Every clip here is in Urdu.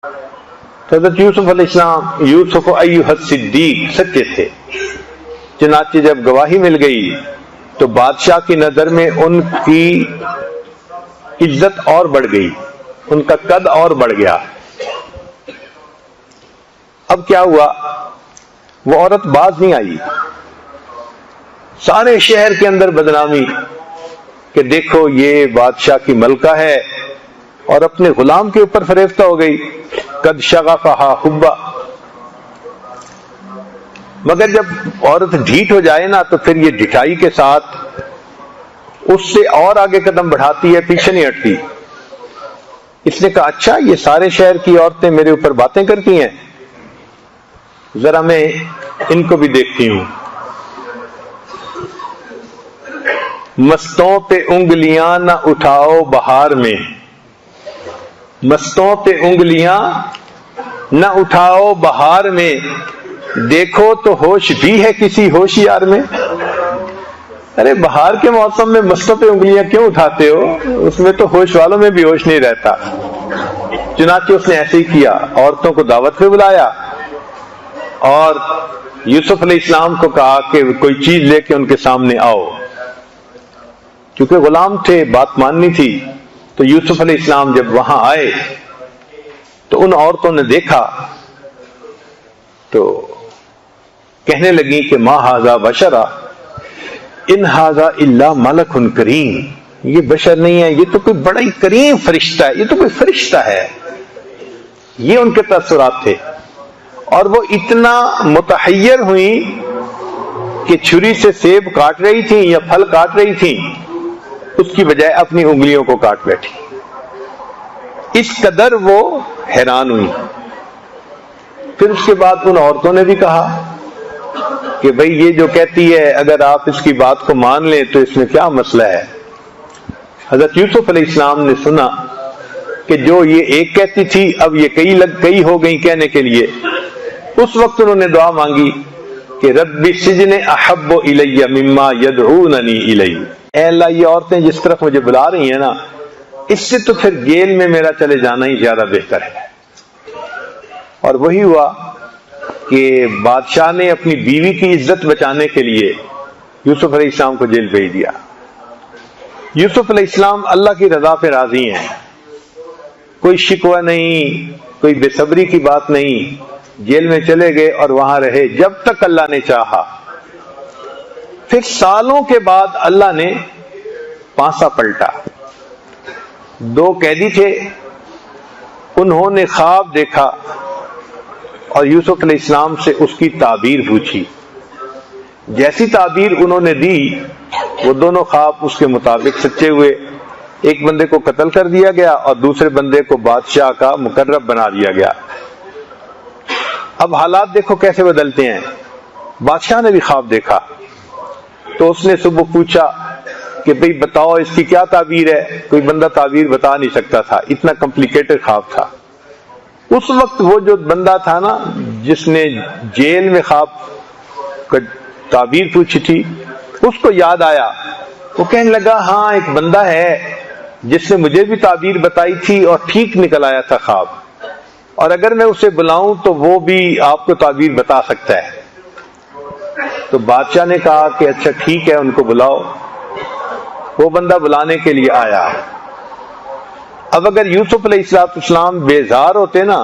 تو حضرت یوسف علیہ السلام یوسف ایھا الصدیق سچے تھے، چنانچہ جب گواہی مل گئی تو بادشاہ کی نظر میں ان کی عزت اور بڑھ گئی، ان کا قد اور بڑھ گیا۔ اب کیا ہوا، وہ عورت باز نہیں آئی، سارے شہر کے اندر بدنامی کہ دیکھو یہ بادشاہ کی ملکہ ہے اور اپنے غلام کے اوپر فریفتہ ہو گئی، قد شغفہا حبا۔ مگر جب عورت ڈھیٹ ہو جائے نا تو پھر یہ ڈھٹائی کے ساتھ اس سے اور آگے قدم بڑھاتی ہے، پیچھے نہیں ہٹتی۔ اس نے کہا اچھا یہ سارے شہر کی عورتیں میرے اوپر باتیں کرتی ہیں، ذرا میں ان کو بھی دیکھتی ہوں۔ مستوں پہ انگلیاں نہ اٹھاؤ بہار میں، مستوں پہ انگلیاں نہ اٹھاؤ بہار میں، دیکھو تو ہوش بھی ہے کسی ہوشیار میں۔ ارے بہار کے موسم میں مستوں پہ انگلیاں کیوں اٹھاتے ہو، اس میں تو ہوش والوں میں بھی ہوش نہیں رہتا۔ چنانچہ اس نے ایسے ہی کیا، عورتوں کو دعوت پہ بلایا اور یوسف علیہ السلام کو کہا کہ کوئی چیز لے کے ان کے سامنے آؤ، کیونکہ غلام تھے، بات ماننی تھی۔ تو یوسف علیہ السلام جب وہاں آئے تو ان عورتوں نے دیکھا تو کہنے لگی کہ ما ھذا بشرا ان ھذا الا ملک کریم، یہ بشر نہیں ہے، یہ تو کوئی بڑا ہی کریم فرشتہ ہے، یہ تو کوئی فرشتہ ہے۔ یہ ان کے تاثرات تھے، اور وہ اتنا متحیر ہوئیں کہ چھری سے سیب کاٹ رہی تھیں یا پھل کاٹ رہی تھیں، اس کی بجائے اپنی انگلیوں کو کاٹ بیٹھی، اس قدر وہ حیران ہوئی۔ پھر اس کے بعد ان عورتوں نے بھی کہا کہ بھئی یہ جو کہتی ہے اگر آپ اس کی بات کو مان لیں تو اس میں کیا مسئلہ ہے۔ حضرت یوسف علیہ السلام نے سنا کہ جو یہ ایک کہتی تھی اب یہ کئی ہو گئی کہنے کے لیے۔ اس وقت انہوں نے دعا مانگی کہ رب السجن احب الی مما یدعوننی الی، اے اللہ یہ عورتیں جس طرف مجھے بلا رہی ہیں نا، اس سے تو پھر جیل میں میرا چلے جانا ہی زیادہ بہتر ہے۔ اور وہی ہوا کہ بادشاہ نے اپنی بیوی کی عزت بچانے کے لیے یوسف علیہ السلام کو جیل بھیج دیا۔ یوسف علیہ السلام اللہ کی رضا پہ راضی ہیں، کوئی شکوہ نہیں، کوئی بے صبری کی بات نہیں، جیل میں چلے گئے اور وہاں رہے جب تک اللہ نے چاہا۔ پھر سالوں کے بعد اللہ نے پانسا پلٹا، دو قیدی تھے، انہوں نے خواب دیکھا اور یوسف علیہ السلام سے اس کی تعبیر پوچھی۔ جیسی تعبیر انہوں نے دی وہ دونوں خواب اس کے مطابق سچے ہوئے، ایک بندے کو قتل کر دیا گیا اور دوسرے بندے کو بادشاہ کا مقرب بنا دیا گیا۔ اب حالات دیکھو کیسے بدلتے ہیں۔ بادشاہ نے بھی خواب دیکھا تو اس نے صبح پوچھا کہ بھئی بتاؤ اس کی کیا تعبیر ہے، کوئی بندہ تعبیر بتا نہیں سکتا تھا، اتنا کمپلیکیٹڈ خواب تھا۔ اس وقت وہ جو بندہ تھا نا جس نے جیل میں خواب کا تعبیر پوچھی تھی، اس کو یاد آیا، وہ کہنے لگا ہاں ایک بندہ ہے جس نے مجھے بھی تعبیر بتائی تھی اور ٹھیک نکل آیا تھا خواب، اور اگر میں اسے بلاؤں تو وہ بھی آپ کو تعبیر بتا سکتا ہے۔ تو بادشاہ نے کہا کہ اچھا ٹھیک ہے ان کو بلاؤ۔ وہ بندہ بلانے کے لیے آیا۔ اب اگر یوسف علیہ السلام بیزار ہوتے نا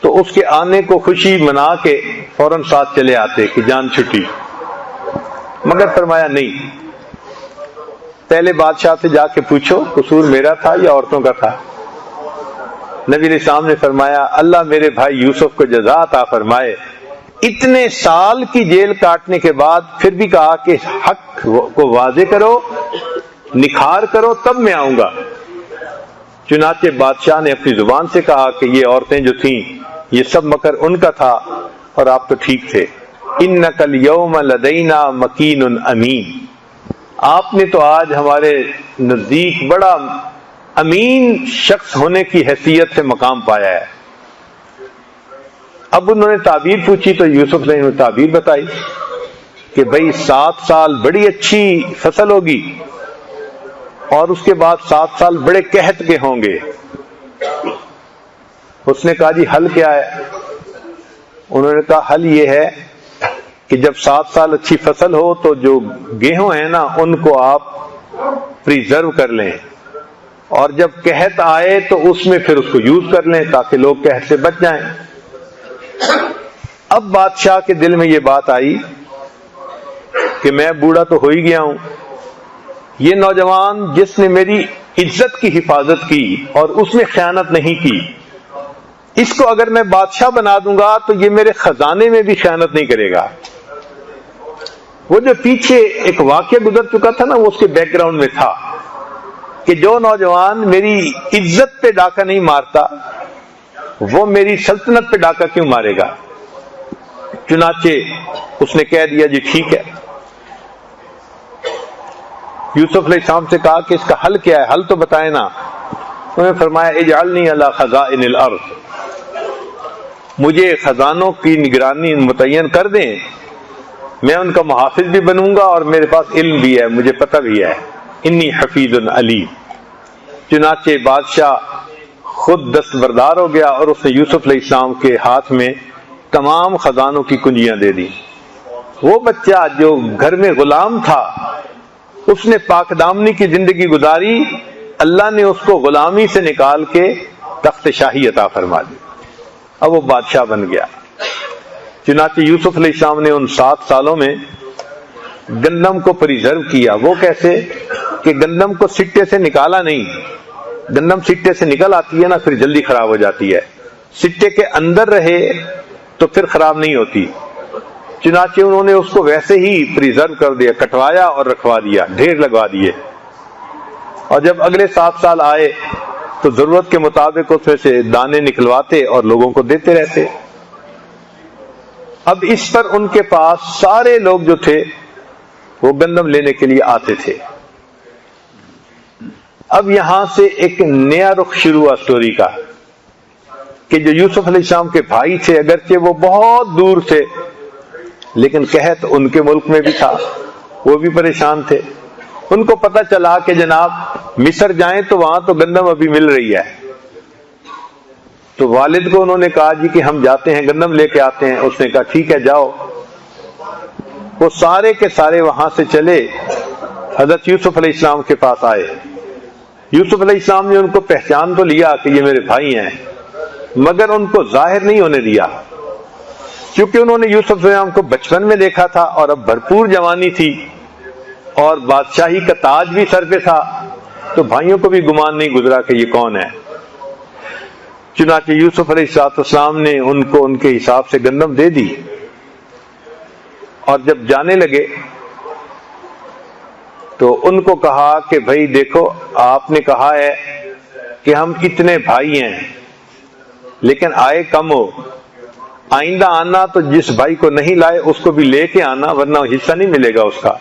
تو اس کے آنے کو خوشی منا کے فوراً ساتھ چلے آتے کہ جان چھٹی، مگر فرمایا نہیں، پہلے بادشاہ سے جا کے پوچھو قصور میرا تھا یا عورتوں کا تھا۔ نبی علیہ السلام نے فرمایا اللہ میرے بھائی یوسف کو جزا عطا فرمائے، اتنے سال کی جیل کاٹنے کے بعد پھر بھی کہا کہ حق کو واضح کرو، نکھار کرو تب میں آؤں گا۔ چنانچہ بادشاہ نے اپنی زبان سے کہا کہ یہ عورتیں جو تھیں یہ سب مکر ان کا تھا اور آپ تو ٹھیک تھے۔ انک الیوم لدینا مکین امین، آپ نے تو آج ہمارے نزدیک بڑا امین شخص ہونے کی حیثیت سے مقام پایا ہے۔ اب انہوں نے تعبیر پوچھی تو یوسف نے انہیں تعبیر بتائی کہ بھئی 7 سال بڑی اچھی فصل ہوگی اور اس کے بعد 7 سال بڑے قحط کے ہوں گے۔ اس نے کہا جی حل کیا ہے؟ انہوں نے کہا حل یہ ہے کہ جب 7 سال اچھی فصل ہو تو جو گیہوں ہیں نا ان کو آپ پریزرو کر لیں، اور جب قحط آئے تو اس میں پھر اس کو یوز کر لیں تاکہ لوگ قحط سے بچ جائیں۔ اب بادشاہ کے دل میں یہ بات آئی کہ میں بوڑھا تو ہو ہی گیا ہوں، یہ نوجوان جس نے میری عزت کی حفاظت کی اور اس نے خیانت نہیں کی، اس کو اگر میں بادشاہ بنا دوں گا تو یہ میرے خزانے میں بھی خیانت نہیں کرے گا۔ وہ جو پیچھے ایک واقعہ گزر چکا تھا نا، وہ اس کے بیک گراؤنڈ میں تھا کہ جو نوجوان میری عزت پہ ڈاکہ نہیں مارتا وہ میری سلطنت پہ ڈاکہ کیوں مارے گا؟ چنانچہ اس نے کہہ دیا جی ٹھیک ہے۔ یوسف علیہ السلام سے کہا کہ اس کا حل کیا ہے، حل تو بتائیں نا۔ انہوں نے فرمایا اجعلنی علی خزائن الارض، مجھے خزانوں کی نگرانی متعین کر دیں، میں ان کا محافظ بھی بنوں گا اور میرے پاس علم بھی ہے، مجھے پتہ بھی ہے، انی حفیظ علیم۔ چنانچہ بادشاہ خود دستبردار ہو گیا اور اس نے یوسف علیہ السلام کے ہاتھ میں تمام خزانوں کی کنجیاں دے دی۔ وہ بچہ جو گھر میں غلام تھا اس نے پاک دامنی کی زندگی گزاری، اللہ نے اس کو غلامی سے نکال کے تخت شاہی عطا فرما دی، اب وہ بادشاہ بن گیا۔ چنانچہ یوسف علیہ السلام نے ان 7 سالوں میں گندم کو پریزرو کیا۔ وہ کیسے کہ گندم کو سٹے سے نکالا نہیں، گندم سٹے سے نکل آتی ہے نا پھر جلدی خراب ہو جاتی ہے، سٹے کے اندر رہے تو پھر خراب نہیں ہوتی۔ چنانچہ انہوں نے اس کو ویسے ہی پریزرو کر دیا، کٹوایا اور رکھوا دیا، ڈھیر لگوا دیے، اور جب اگلے 7 سال آئے تو ضرورت کے مطابق اس میں سے دانے نکلواتے اور لوگوں کو دیتے رہتے۔ اب اس پر ان کے پاس سارے لوگ جو تھے وہ گندم لینے کے لیے آتے تھے۔ اب یہاں سے ایک نیا رخ شروع ہوا سٹوری کا کہ جو یوسف علیہ السلام کے بھائی تھے اگرچہ وہ بہت دور تھے لیکن قحط ان کے ملک میں بھی تھا، وہ بھی پریشان تھے۔ ان کو پتہ چلا کہ جناب مصر جائیں تو وہاں تو گندم ابھی مل رہی ہے، تو والد کو انہوں نے کہا جی کہ ہم جاتے ہیں گندم لے کے آتے ہیں۔ اس نے کہا ٹھیک ہے جاؤ۔ وہ سارے کے سارے وہاں سے چلے، حضرت یوسف علیہ السلام کے پاس آئے۔ یوسف علیہ السلام نے ان کو پہچان تو لیا کہ یہ میرے بھائی ہیں، مگر ان کو ظاہر نہیں ہونے دیا، کیونکہ انہوں نے یوسف علیہ السلام کو بچپن میں دیکھا تھا اور اب بھرپور جوانی تھی اور بادشاہی کا تاج بھی سر پہ تھا، تو بھائیوں کو بھی گمان نہیں گزرا کہ یہ کون ہے۔ چنانچہ یوسف علیہ السلام نے ان کو ان کے حساب سے گندم دے دی، اور جب جانے لگے تو ان کو کہا کہ بھائی دیکھو آپ نے کہا ہے کہ ہم اتنے بھائی ہیں لیکن آئے کم ہو، آئندہ آنا تو جس بھائی کو نہیں لائے اس کو بھی لے کے آنا ورنہ حصہ نہیں ملے گا اس کا۔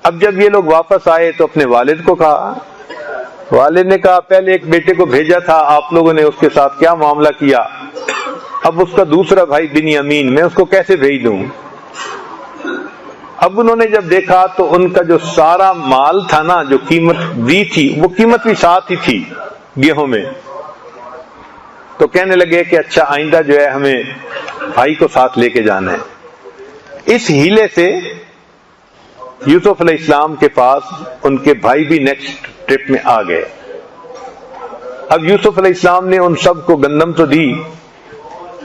اب جب یہ لوگ واپس آئے تو اپنے والد کو کہا، والد نے کہا پہلے ایک بیٹے کو بھیجا تھا آپ لوگوں نے اس کے ساتھ کیا معاملہ کیا، اب اس کا دوسرا بھائی بنیامین میں اس کو کیسے بھیج دوں؟ اب انہوں نے جب دیکھا تو ان کا جو سارا مال تھا نا، جو قیمت دی تھی وہ قیمت بھی ساتھ ہی تھی گیہوں میں، تو کہنے لگے کہ اچھا آئندہ جو ہے ہمیں بھائی کو ساتھ لے کے جانا ہے۔ اس ہیلے سے یوسف علیہ السلام کے پاس ان کے بھائی بھی نیکسٹ ٹرپ میں آ گئے۔ اب یوسف علیہ السلام نے ان سب کو گندم تو دی،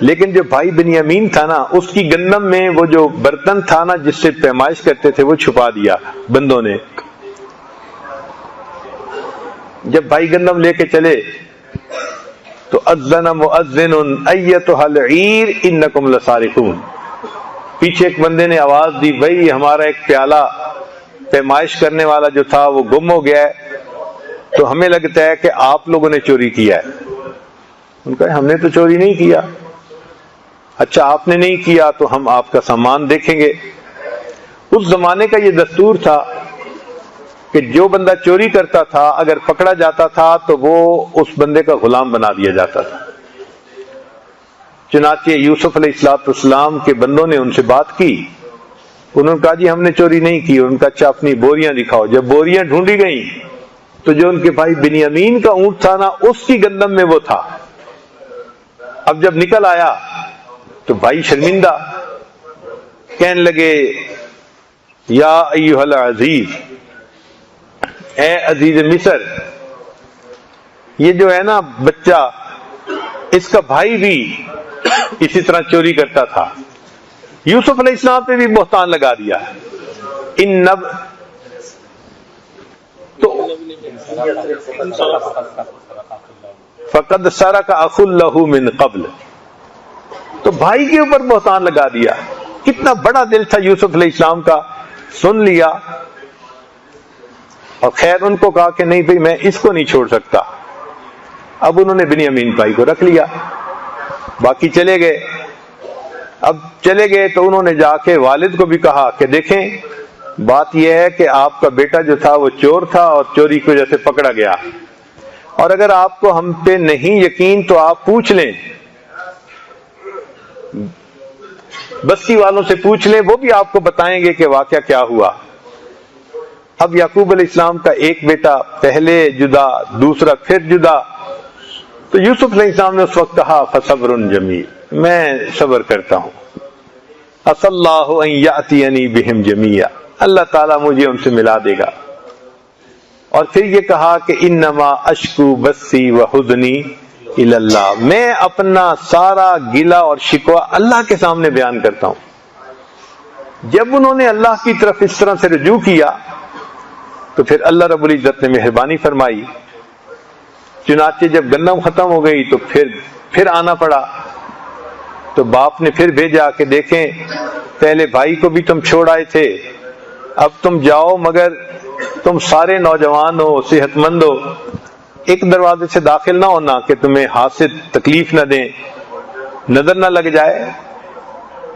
لیکن جو بھائی بنیامین تھا نا اس کی گندم میں وہ جو برتن تھا نا جس سے پیمائش کرتے تھے وہ چھپا دیا بندوں نے۔ جب بھائی گندم لے کے چلے تو اذن مؤذن ایتھا العیر انکم لسارقون، پیچھے ایک بندے نے آواز دی بھائی ہمارا ایک پیالہ پیمائش کرنے والا جو تھا وہ گم ہو گیا ہے، تو ہمیں لگتا ہے کہ آپ لوگوں نے چوری کیا ہے۔ ان کا ہم نے تو چوری نہیں کیا۔ اچھا آپ نے نہیں کیا تو ہم آپ کا سامان دیکھیں گے۔ اس زمانے کا یہ دستور تھا کہ جو بندہ چوری کرتا تھا اگر پکڑا جاتا تھا تو وہ اس بندے کا غلام بنا دیا جاتا تھا۔ چنانچہ یوسف علیہ السلام کے بندوں نے ان سے بات کی، انہوں نے کہا جی ہم نے چوری نہیں کی۔ ان کا اچھا اپنی بوریاں دکھاؤ۔ جب بوریاں ڈھونڈی گئیں تو جو ان کے بھائی بنیامین کا اونٹ تھا نا، اس کی گندم میں وہ تھا۔ اب جب نکل آیا تو بھائی شرمندہ، کہنے لگے یا ایھا العزیز، اے عزیز مصر، یہ جو ہے نا بچہ، اس کا بھائی بھی اسی طرح چوری کرتا تھا۔ یوسف علیہ السلام پہ بھی بہتان لگا دیا۔ تو فقد سرق اخ له من قبل، تو بھائی کے اوپر بہتان لگا دیا۔ کتنا بڑا دل تھا یوسف علیہ السلام کا، سن لیا اور خیر ان کو کہا کہ نہیں بھائی میں اس کو نہیں چھوڑ سکتا۔ اب انہوں نے بنیامین بھائی کو رکھ لیا، باقی چلے گئے۔ اب چلے گئے تو انہوں نے جا کے والد کو بھی کہا کہ دیکھیں بات یہ ہے کہ آپ کا بیٹا جو تھا وہ چور تھا اور چوری کی وجہ سے پکڑا گیا، اور اگر آپ کو ہم پہ نہیں یقین تو آپ پوچھ لیں، بستی والوں سے پوچھ لیں، وہ بھی آپ کو بتائیں گے کہ واقعہ کیا ہوا۔ اب یعقوب علیہ السلام کا ایک بیٹا پہلے جدا، دوسرا پھر جدا، تو یوسف علیہ السلام نے اس وقت کہا فصبر جمیل، میں صبر کرتا ہوں، عسى اللہ ان یأتینی بہم جمیعا، اللہ تعالیٰ مجھے ان سے ملا دے گا۔ اور پھر یہ کہا کہ انما اشکو بثی وحزنی الی اللہ، میں اپنا سارا گلہ اور شکوہ اللہ کے سامنے بیان کرتا ہوں۔ جب انہوں نے اللہ کی طرف اس طرح سے رجوع کیا تو پھر اللہ رب العزت نے مہربانی فرمائی، چنانچہ جب گندم ختم ہو گئی تو پھر آنا پڑا۔ تو باپ نے پھر بھیجا کہ دیکھیں پہلے بھائی کو بھی تم چھوڑ آئے تھے، اب تم جاؤ مگر تم سارے نوجوان ہو، صحت مند ہو، ایک دروازے سے داخل نہ ہونا کہ تمہیں ہاتھ سے تکلیف نہ دیں، نظر نہ لگ جائے،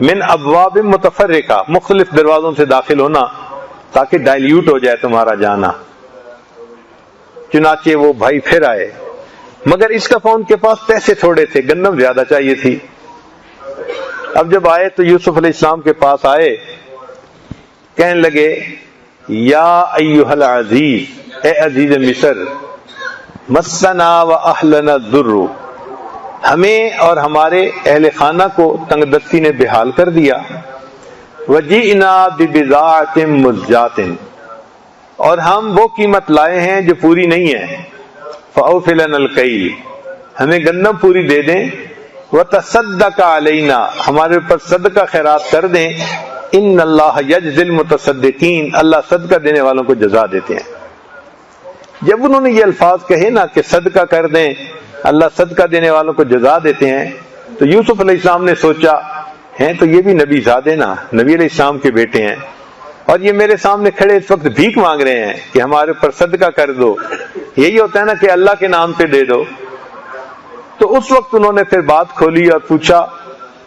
من ابواب متفرقہ، مختلف دروازوں سے داخل ہونا تاکہ ڈائلیوٹ ہو جائے تمہارا جانا۔ چنانچہ وہ بھائی پھر آئے، مگر اس کا ان کے پاس پیسے تھوڑے تھے، گندم زیادہ چاہیے تھی۔ اب جب آئے تو یوسف علیہ السلام کے پاس آئے، کہنے لگے یا ایھا العزیز، اے عزیز مصر، مسنا و اہلنا الضر، ہمیں اور ہمارے اہل خانہ کو تنگ دستی نے بحال کر دیا، وجئنا ببضاعۃ مزجاۃ، اور ہم وہ قیمت لائے ہیں جو پوری نہیں ہے، فاوف لنا الکیل، ہمیں گندم پوری دے دیں، وتصدق علینا، ہمارے اوپر صدقہ خیرات کر دیں، ان اللہ یجزی المتصدقین، اللہ صدقہ دینے والوں کو جزا دیتے ہیں۔ جب انہوں نے یہ الفاظ کہے نا کہ صدقہ کر دیں، اللہ صدقہ دینے والوں کو جزا دیتے ہیں، تو یوسف علیہ السلام نے سوچا ہیں تو یہ بھی نبی زادے نا، نبی علیہ السلام کے بیٹے ہیں، اور یہ میرے سامنے کھڑے اس وقت بھیک مانگ رہے ہیں کہ ہمارے اوپر صدقہ کر دو، یہی ہوتا ہے نا کہ اللہ کے نام پہ دے دو۔ تو اس وقت انہوں نے پھر بات کھولی اور پوچھا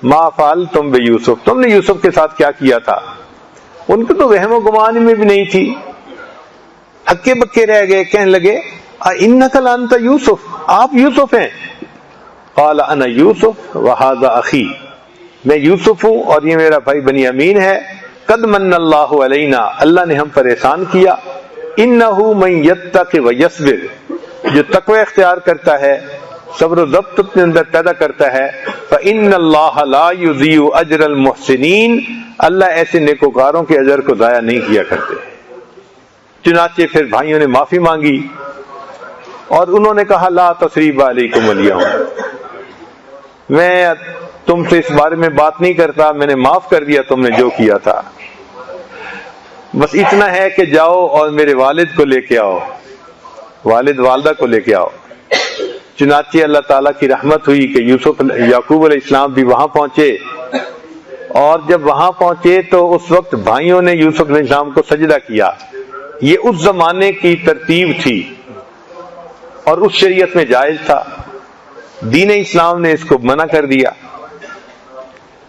ما فعلتم بیوسف، تم نے یوسف کے ساتھ کیا کیا تھا؟ ان کو تو وہم و گمان میں بھی نہیں تھی، ہکے بکے رہ گئے، کہنے لگے انک لانت یوسف، آپ یوسف ہیں؟ قال انا یوسف وہذا اخی، میں یوسف ہوں اور یہ میرا بھائی بنیامین ہے، قد من اللہ علینا، اللہ نے ہم پر احسان کیا، انہ من یتق ویصبر، جو تقوی اختیار کرتا ہے، صبر و ضبط اپنے اندر پیدا کرتا ہے، فإن اللہ لا یضیع اجر المحسنین، اللہ ایسے نیکوکاروں کے اجر کو ضائع نہیں کیا کرتے۔ چنانچہ پھر بھائیوں نے معافی مانگی اور انہوں نے کہا لا تثریب علیکم اليوم، میں تم سے اس بارے میں بات نہیں کرتا، میں نے معاف کر دیا تم نے جو کیا تھا، بس اتنا ہے کہ جاؤ اور میرے والد کو لے کے آؤ، والد والدہ کو لے کے آؤ۔ چنانچہ اللہ تعالیٰ کی رحمت ہوئی کہ یعقوب علیہ السلام بھی وہاں پہنچے، اور جب وہاں پہنچے تو اس وقت بھائیوں نے یوسف علیہ السلام کو سجدہ کیا۔ یہ اس زمانے کی ترتیب تھی اور اس شریعت میں جائز تھا، دین اسلام نے اس کو منع کر دیا،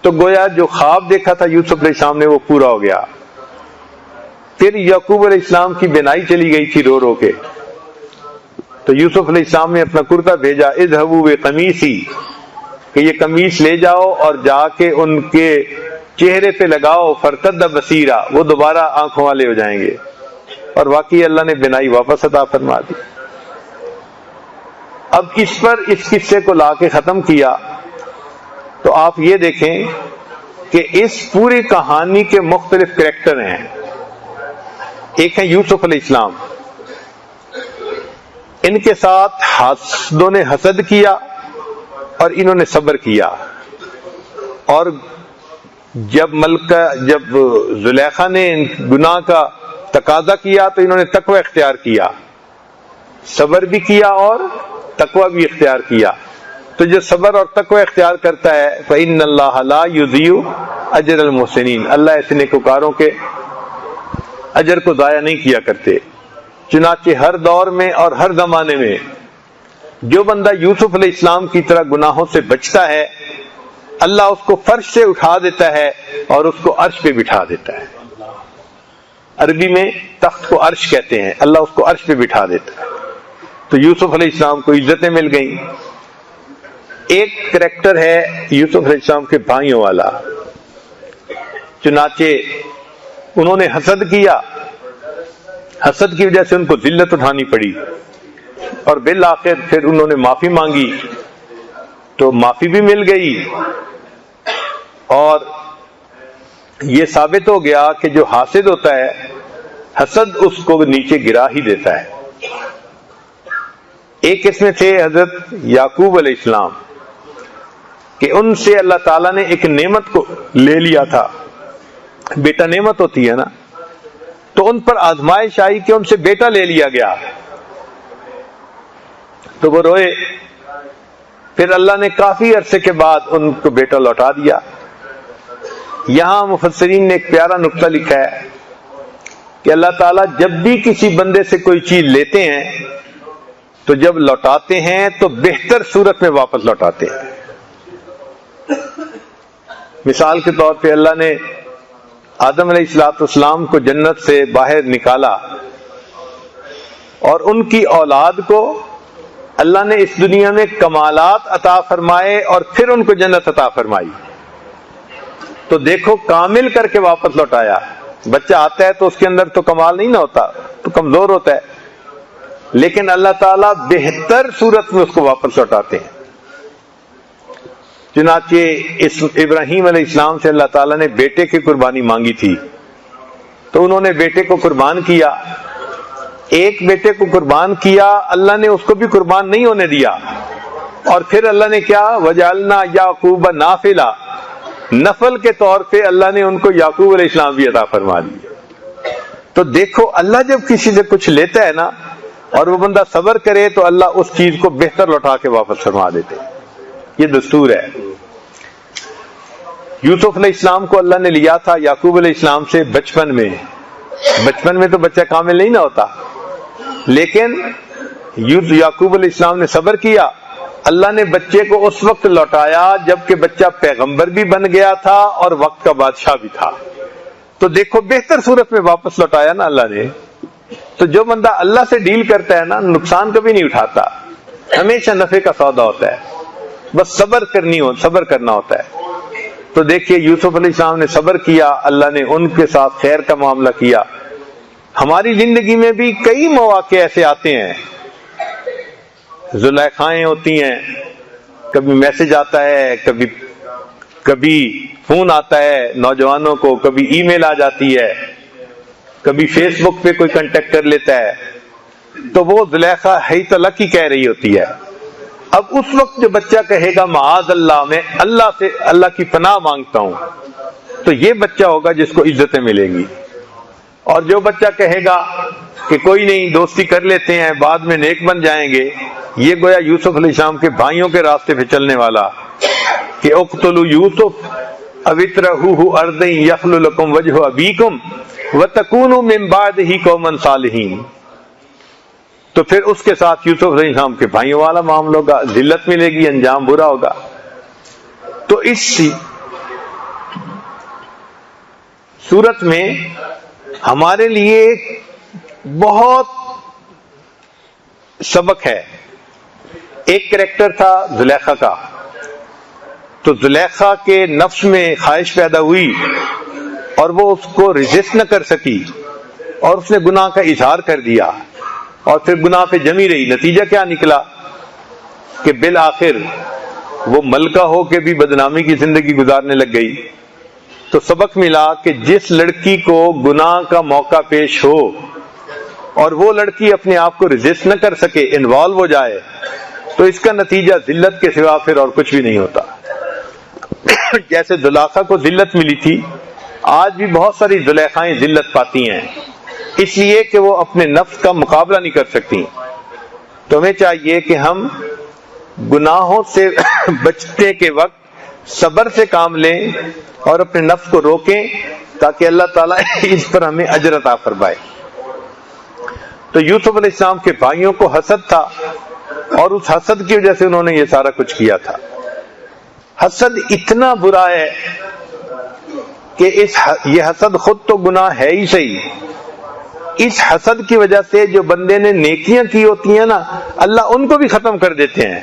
تو گویا جو خواب دیکھا تھا یوسف علیہ السلام نے وہ پورا ہو گیا۔ پھر یعقوب علیہ السلام کی بینائی چلی گئی تھی رو رو کے، تو یوسف علیہ السلام نے اپنا کرتا بھیجا، اذهبوا بقمیصی، کہ یہ قمیص لے جاؤ اور جا کے ان کے چہرے پہ لگاؤ، فرتد بصیرا، وہ دوبارہ آنکھوں والے ہو جائیں گے۔ اور واقعی اللہ نے بینائی واپس عطا فرما دی۔ اب اس پر اس قصے کو لا کے ختم کیا تو آپ یہ دیکھیں کہ اس پوری کہانی کے مختلف کریکٹر ہیں۔ ایک ہے یوسف علیہ السلام، ان کے ساتھ حاسدوں نے حسد کیا اور انہوں نے صبر کیا، اور جب زلیخا نے گناہ کا تقاضا کیا تو انہوں نے تقوی اختیار کیا، صبر بھی کیا اور تقوی بھی اختیار کیا۔ تو جو صبر اور تقوی اختیار کرتا ہے فإن اللہ لا یضیع اجر المحسنین، اللہ ایسے نیکوکاروں کے اجر کو ضائع نہیں کیا کرتے۔ چنانچہ ہر دور میں اور ہر زمانے میں جو بندہ یوسف علیہ السلام کی طرح گناہوں سے بچتا ہے، اللہ اس کو فرش سے اٹھا دیتا ہے اور اس کو عرش پہ بٹھا دیتا ہے۔ عربی میں تخت کو عرش کہتے ہیں، اللہ اس کو عرش پہ بٹھا دیتا ہے۔ تو یوسف علیہ السلام کو عزتیں مل گئیں۔ ایک کریکٹر ہے یوسف علیہ السلام کے بھائیوں والا، چنانچہ انہوں نے حسد کیا، حسد کی وجہ سے ان کو ذلت اٹھانی پڑی، اور بالآخر پھر انہوں نے معافی مانگی تو معافی بھی مل گئی، اور یہ ثابت ہو گیا کہ جو حاسد ہوتا ہے حسد اس کو نیچے گرا ہی دیتا ہے۔ ایک اس میں تھے حضرت یعقوب علیہ السلام کہ ان سے اللہ تعالیٰ نے ایک نعمت کو لے لیا تھا، بیٹا نعمت ہوتی ہے نا، تو ان پر آزمائش آئی کہ ان سے بیٹا لے لیا گیا تو وہ روئے، پھر اللہ نے کافی عرصے کے بعد ان کو بیٹا لوٹا دیا۔ یہاں مفسرین نے ایک پیارا نقطہ لکھا ہے کہ اللہ تعالیٰ جب بھی کسی بندے سے کوئی چیز لیتے ہیں تو جب لوٹاتے ہیں تو بہتر صورت میں واپس لوٹاتے ہیں۔ مثال کے طور پہ اللہ نے آدم علیہ السلام کو جنت سے باہر نکالا اور ان کی اولاد کو اللہ نے اس دنیا میں کمالات عطا فرمائے اور پھر ان کو جنت عطا فرمائی، تو دیکھو کامل کر کے واپس لوٹایا۔ بچہ آتا ہے تو اس کے اندر تو کمال نہیں نہ ہوتا، تو کمزور ہوتا ہے، لیکن اللہ تعالیٰ بہتر صورت میں اس کو واپس لوٹاتے ہیں۔ چنانچہ ابراہیم علیہ السلام سے اللہ تعالیٰ نے بیٹے کی قربانی مانگی تھی تو انہوں نے بیٹے کو قربان کیا۔ ایک بیٹے کو قربان کیا، اللہ نے اس کو بھی قربان نہیں ہونے دیا، اور پھر اللہ نے کیا وجعلنا یعقوب نافلہ، نفل کے طور پہ اللہ نے ان کو یعقوب علیہ السلام بھی عطا فرما دی۔ تو دیکھو اللہ جب کسی سے کچھ لیتا ہے نا اور وہ بندہ صبر کرے تو اللہ اس چیز کو بہتر لوٹا کے واپس فرما دیتے، یہ دستور ہے۔ یوسف علیہ السلام کو اللہ نے لیا تھا یعقوب علیہ السلام سے بچپن میں تو بچہ کامل نہیں نہ ہوتا، لیکن یعقوب علیہ السلام نے صبر کیا، اللہ نے بچے کو اس وقت لوٹایا جبکہ بچہ پیغمبر بھی بن گیا تھا اور وقت کا بادشاہ بھی تھا، تو دیکھو بہتر صورت میں واپس لوٹایا نا اللہ نے۔ تو جو بندہ اللہ سے ڈیل کرتا ہے نا نقصان کبھی نہیں اٹھاتا، ہمیشہ نفع کا سودا ہوتا ہے، بس صبر کرنا ہوتا ہے۔ تو دیکھیے یوسف علیہ السلام نے صبر کیا، اللہ نے ان کے ساتھ خیر کا معاملہ کیا۔ ہماری زندگی میں بھی کئی مواقع ایسے آتے ہیں، زلیخائیں ہوتی ہیں، کبھی میسج آتا ہے، کبھی فون آتا ہے نوجوانوں کو، کبھی ای میل آ جاتی ہے، کبھی فیس بک پہ کوئی کانٹیکٹ کر لیتا ہے، تو وہ زلیخا حیت اللہ کی کہہ رہی ہوتی ہے۔ اب اس وقت جو بچہ کہے گا معاذ اللہ، میں اللہ کی پناہ مانگتا ہوں، تو یہ بچہ ہوگا جس کو عزتیں ملیں گی۔ اور جو بچہ کہے گا کہ کوئی نہیں دوستی کر لیتے ہیں بعد میں نیک بن جائیں گے، یہ گویا یوسف علیہ السلام کے بھائیوں کے راستے پہ چلنے والا کہ اقتلوا یوسف او اطرحوہ ارضا یخل لکم وجہ ابیکم وتکونوا من بعدہ قوما صالحین۔ تو پھر اس کے ساتھ یوسف علیہ السلام کے بھائیوں والا معاملہ ہوگا، ذلت ملے گی، انجام برا ہوگا۔ تو اس صورت میں ہمارے لیے بہت سبق ہے۔ ایک کریکٹر تھا زلیخا کا، تو زلیخا کے نفس میں خواہش پیدا ہوئی اور وہ اس کو ریزسٹ نہ کر سکی، اور اس نے گناہ کا اظہار کر دیا اور پھر گناہ پہ جمی رہی، نتیجہ کیا نکلا کہ بالآخر وہ ملکہ ہو کے بھی بدنامی کی زندگی گزارنے لگ گئی۔ تو سبق ملا کہ جس لڑکی کو گناہ کا موقع پیش ہو اور وہ لڑکی اپنے آپ کو ریزسٹ نہ کر سکے، انوالو ہو جائے، تو اس کا نتیجہ ذلت کے سوا پھر اور کچھ بھی نہیں ہوتا۔ جیسے زلیخا کو ذلت ملی تھی، آج بھی بہت ساری زلیخائیں ذلت پاتی ہیں، اس لیے کہ وہ اپنے نفس کا مقابلہ نہیں کر سکتی۔ تو ہمیں چاہیے کہ ہم گناہوں سے بچنے کے وقت صبر سے کام لیں اور اپنے نفس کو روکیں تاکہ اللہ تعالیٰ اس پر ہمیں اجر عطا فرمائے۔ تو یوسف علیہ السلام کے بھائیوں کو حسد تھا اور اس حسد کی وجہ سے انہوں نے یہ سارا کچھ کیا تھا۔ حسد اتنا برا ہے کہ یہ حسد خود تو گناہ ہے ہی صحیح، اس حسد کی وجہ سے جو بندے نے نیکیاں کی ہوتی ہیں نا، اللہ ان کو بھی ختم کر دیتے ہیں۔